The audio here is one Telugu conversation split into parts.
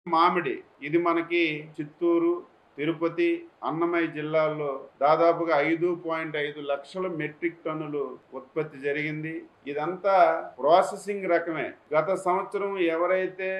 మామిడి ఇది మనకి చిత్తూరు, తిరుపతి, అన్నమయ్య జిల్లాల్లో దాదాపుగా 5.5 లక్షల మెట్రిక్ టన్నులు ఉత్పత్తి జరిగింది. ఇదంతా ప్రాసెసింగ్ రకమే. గత సంవత్సరం ఎవరైతే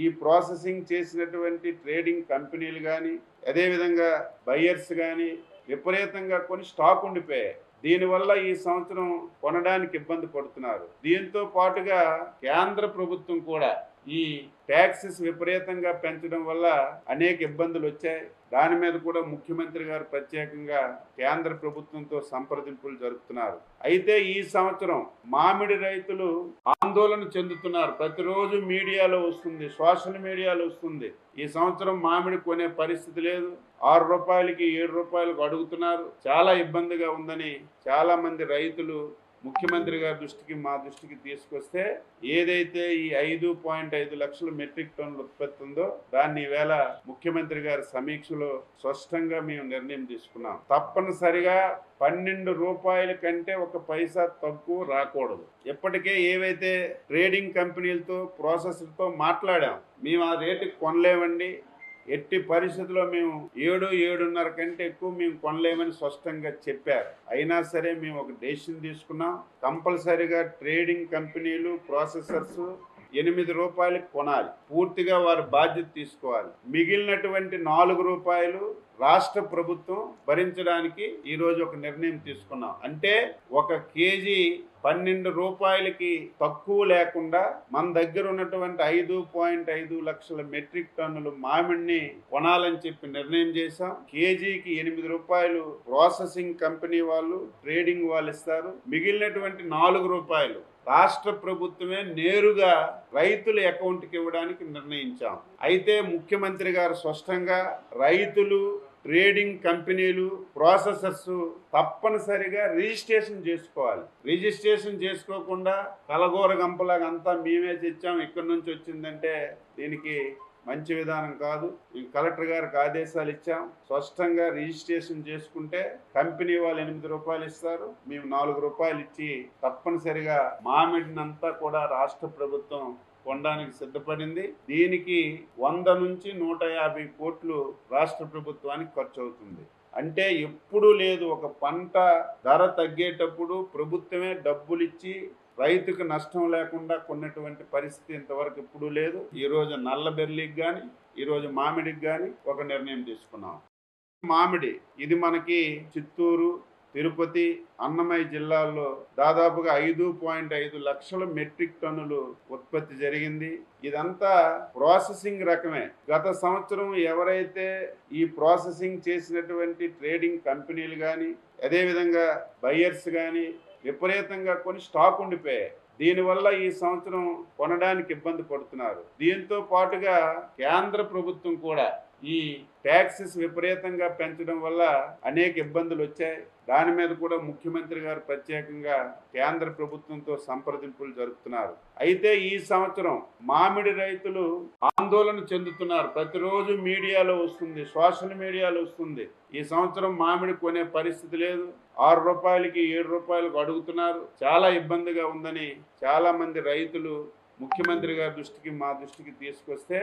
ఈ ప్రాసెసింగ్ చేసినటువంటి ట్రేడింగ్ కంపెనీలు కానీ, అదేవిధంగా బయ్యర్స్ కానీ విపరీతంగా కొని స్టాక్ ఉండిపోయాయి. దీనివల్ల ఈ సంవత్సరం కొనడానికి ఇబ్బంది పడుతున్నారు. దీంతో పాటుగా కేంద్ర ప్రభుత్వం కూడా ఈ ట్యాక్సెస్ విపరీతంగా పెంచడం వల్ల అనేక ఇబ్బందులు వచ్చాయి. దాని మీద కూడా ముఖ్యమంత్రి గారు ప్రత్యేకంగా కేంద్ర ప్రభుత్వంతో సంప్రదింపులు జరుపుతున్నారు. అయితే ఈ సంవత్సరం మామిడి రైతులు ఆందోళన చెందుతున్నారు. ప్రతిరోజు మీడియాలో వస్తుంది, సోషల్ మీడియాలో వస్తుంది. ఈ సంవత్సరం మామిడి కొనే పరిస్థితి లేదు, 6 రూపాయలకి 7 రూపాయలకు అడుగుతున్నారు. చాలా ఇబ్బందిగా ఉందని చాలా మంది రైతులు ముఖ్యమంత్రి గారి దృష్టికి, మా దృష్టికి తీసుకొస్తే ఏదైతే ఈ 5.5 లక్షల మెట్రిక్ టన్నుల ఉత్పత్తి ఉందో దాన్ని ఈవేళ ముఖ్యమంత్రి గారి సమీక్షలో స్పష్టంగా మేము నిర్ణయం తీసుకున్నాం. తప్పనిసరిగా 12 రూపాయల కంటే ఒక పైసా తక్కువ రాకూడదు. ఇప్పటికే ఏవైతే ట్రేడింగ్ కంపెనీలతో, ప్రాసెసర్తో మాట్లాడాం, మేము ఆ రేటుకి కొనలేమండి, ఎట్టి పరిస్థితుల్లో మేము 7-7.5 కంటే ఎక్కువ మేము కొనలేమని స్పష్టంగా చెప్పారు. అయినా సరే మేము ఒక డెసిషన్ తీసుకున్నాం. కంపల్సరీగా ట్రేడింగ్ కంపెనీలు, ప్రాసెసర్స్ 8 రూపాయలకు కొనాలి. పూర్తిగా వారి బాధ్యత తీసుకోవాలి. మిగిలినటువంటి 4 రూపాయలు రాష్ట్ర ప్రభుత్వం భరించడానికి ఈరోజు ఒక నిర్ణయం తీసుకున్నాం. అంటే ఒక కేజీ 12 రూపాయలకి తక్కువ లేకుండా మన దగ్గర ఉన్నటువంటి 5.5 లక్షల మెట్రిక్ టన్నులు మామిడిని కొనాలని చెప్పి నిర్ణయం చేశాం. కేజీకి 8 రూపాయలు ప్రాసెసింగ్ కంపెనీ వాళ్ళు, ట్రేడింగ్ వాళ్ళు ఇస్తారు. మిగిలినటువంటి 4 రూపాయలు రాష్ట్ర ప్రభుత్వమే నేరుగా రైతుల అకౌంట్కి ఇవ్వడానికి నిర్ణయించాం. అయితే ముఖ్యమంత్రి గారు స్పష్టంగా రైతులు, ట్రేడింగ్ కంపెనీలు, ప్రాసెసర్స్ తప్పనిసరిగా రిజిస్ట్రేషన్ చేసుకోవాలి. రిజిస్ట్రేషన్ చేసుకోకుండా కలగూర గంపలాగా అంతా మేమే తెచ్చాం, ఇక్కడి నుంచి వచ్చిందంటే దీనికి మంచి విధానం కాదు. మేము కలెక్టర్ గారికి ఆదేశాలు ఇచ్చాం. స్పష్టంగా రిజిస్ట్రేషన్ చేసుకుంటే కంపెనీ వాళ్ళు 8 రూపాయలు ఇస్తారు, మేము 4 రూపాయలు ఇచ్చి తప్పనిసరిగా మామిడినంతా కూడా రాష్ట్ర ప్రభుత్వం కొనడానికి సిద్ధపడింది. దీనికి 100 నుంచి 150 కోట్లు రాష్ట్ర ప్రభుత్వానికి ఖర్చు అవుతుంది. అంటే ఎప్పుడూ లేదు, ఒక పంట ధర తగ్గేటప్పుడు ప్రభుత్వమే డబ్బులు ఇచ్చి రైతుకు నష్టం లేకుండా కొన్నటువంటి పరిస్థితి ఇంతవరకు ఎప్పుడూ లేదు. ఈరోజు నల్ల బెర్లీకి కానీ, ఈరోజు మామిడికి కానీ ఒక నిర్ణయం తీసుకున్నాం. మామిడి ఇది మనకి చిత్తూరు, తిరుపతి, అన్నమయ్య జిల్లాల్లో దాదాపుగా 5.5 లక్షల మెట్రిక్ టన్నులు ఉత్పత్తి జరిగింది. ఇదంతా ప్రాసెసింగ్ రకమే. గత సంవత్సరం ఎవరైతే ఈ ప్రాసెసింగ్ చేసినటువంటి ట్రేడింగ్ కంపెనీలు కానీ, అదేవిధంగా బయ్యర్స్ కానీ విపరీతంగా కొని స్టాక్ ఉండిపోయాయి. దీనివల్ల ఈ సంవత్సరం కొనడానికి ఇబ్బంది పడుతున్నారు. దీంతో పాటుగా కేంద్ర ప్రభుత్వం కూడా ఈ ట్యాక్సెస్ విపరీతంగా పెంచడం వల్ల అనేక ఇబ్బందులు వచ్చాయి. దాని మీద కూడా ముఖ్యమంత్రి గారు ప్రత్యేకంగా కేంద్ర ప్రభుత్వంతో సంప్రదింపులు జరుపుతున్నారు. అయితే ఈ సంవత్సరం మామిడి రైతులు ఆందోళన చెందుతున్నారు. ప్రతిరోజు మీడియాలో వస్తుంది, సోషల్ మీడియాలో వస్తుంది. ఈ సంవత్సరం మామిడి కొనే పరిస్థితి లేదు, 6 రూపాయలకి 7 రూపాయలకు అడుగుతున్నారు. చాలా ఇబ్బందిగా ఉందని చాలా మంది రైతులు ముఖ్యమంత్రి గారి దృష్టికి, మా దృష్టికి తీసుకొస్తే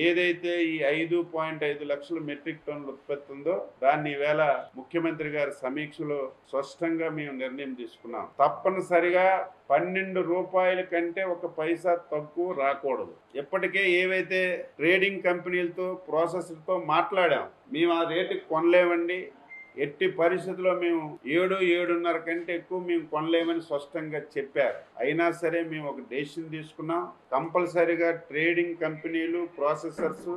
ఏదైతే ఈ 5.5 లక్షల మెట్రిక్ టన్నుల ఉత్పత్తి ఉందో దాన్ని ఈవేళ ముఖ్యమంత్రి గారి సమీక్షలో స్పష్టంగా మేము నిర్ణయం తీసుకున్నాం. తప్పనిసరిగా 12 రూపాయల కంటే ఒక పైసా తక్కువ రాకూడదు. ఇప్పటికే ఏవైతే ట్రేడింగ్ కంపెనీలతో, ప్రాసెసర్తో మాట్లాడాం, మేము ఆ రేటుకి కొనలేమండి, ఎట్టి పరిస్థితుల్లో మేము 7-7.5 కంటే ఎక్కువ మేము కొనలేమని స్పష్టంగా చెప్పారు. అయినా సరే మేము ఒక డెసిషన్ తీసుకున్నాం. కంపల్సరీగా ట్రేడింగ్ కంపెనీలు, ప్రాసెసర్స్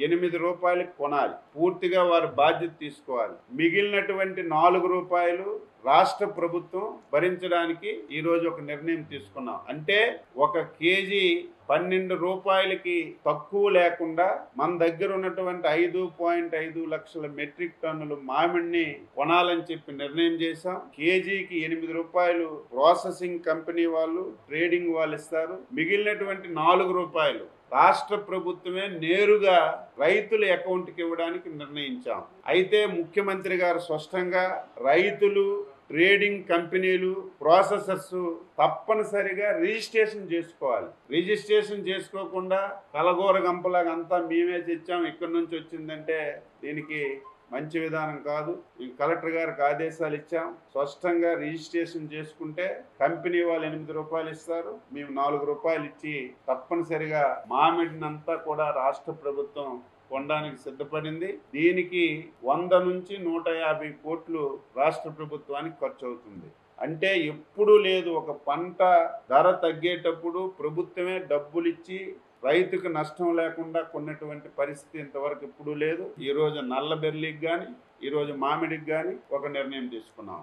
8 రూపాయలకు కొనాలి. పూర్తిగా వారి బాధ్యత తీసుకోవాలి. మిగిలినటువంటి 4 రూపాయలు రాష్ట్ర ప్రభుత్వం భరించడానికి ఈరోజు ఒక నిర్ణయం తీసుకున్నాం. అంటే ఒక కేజీ 12 రూపాయలకి తక్కువ లేకుండా మన దగ్గర ఉన్నటువంటి 5.5 లక్షల మెట్రిక్ టన్నులు మామిడిని కొనాలని చెప్పి నిర్ణయం చేశాం. కేజీకి 8 రూపాయలు ప్రాసెసింగ్ కంపెనీ వాళ్ళు, ట్రేడింగ్ వాళ్ళు ఇస్తారు. మిగిలినటువంటి 4 రూపాయలు రాష్ట్ర ప్రభుత్వమే నేరుగా రైతుల అకౌంట్కి ఇవ్వడానికి నిర్ణయించాం. అయితే ముఖ్యమంత్రి గారు స్పష్టంగా రైతులు, ట్రేడింగ్ కంపెనీలు, ప్రాసెసర్స్ తప్పనిసరిగా రిజిస్ట్రేషన్ చేసుకోవాలి. రిజిస్ట్రేషన్ చేసుకోకుండా కలగూర గంపలాగా అంతా మేమే తెచ్చాం, ఇక్కడి నుంచి వచ్చిందంటే దీనికి మంచి విధానం కాదు. ఈ కలెక్టర్ గారికి ఆదేశాలు ఇచ్చాం, స్పష్టంగా రిజిస్ట్రేషన్ చేసుకుంటే కంపెనీ వాళ్ళు 8 రూపాయలు ఇస్తారు, మేము 4 రూపాయలు ఇచ్చి తప్పనిసరిగా మామిడినంతా కూడా రాష్ట్ర ప్రభుత్వం కొనడానికి సిద్ధపడింది. దీనికి 100 నుంచి 150 కోట్లు రాష్ట్ర ప్రభుత్వానికి ఖర్చు అవుతుంది. అంటే ఎప్పుడూ లేదు, ఒక పంట ధర తగ్గేటప్పుడు ప్రభుత్వమే డబ్బులు ఇచ్చి రైతుకు నష్టం లేకుండా కొన్నటువంటి పరిస్థితి ఇంతవరకు ఎప్పుడూ లేదు. ఈరోజు నల్ల బెర్లీకి కానీ ఈరోజు మామిడికి కానీ ఒక నిర్ణయం తీసుకున్నాం.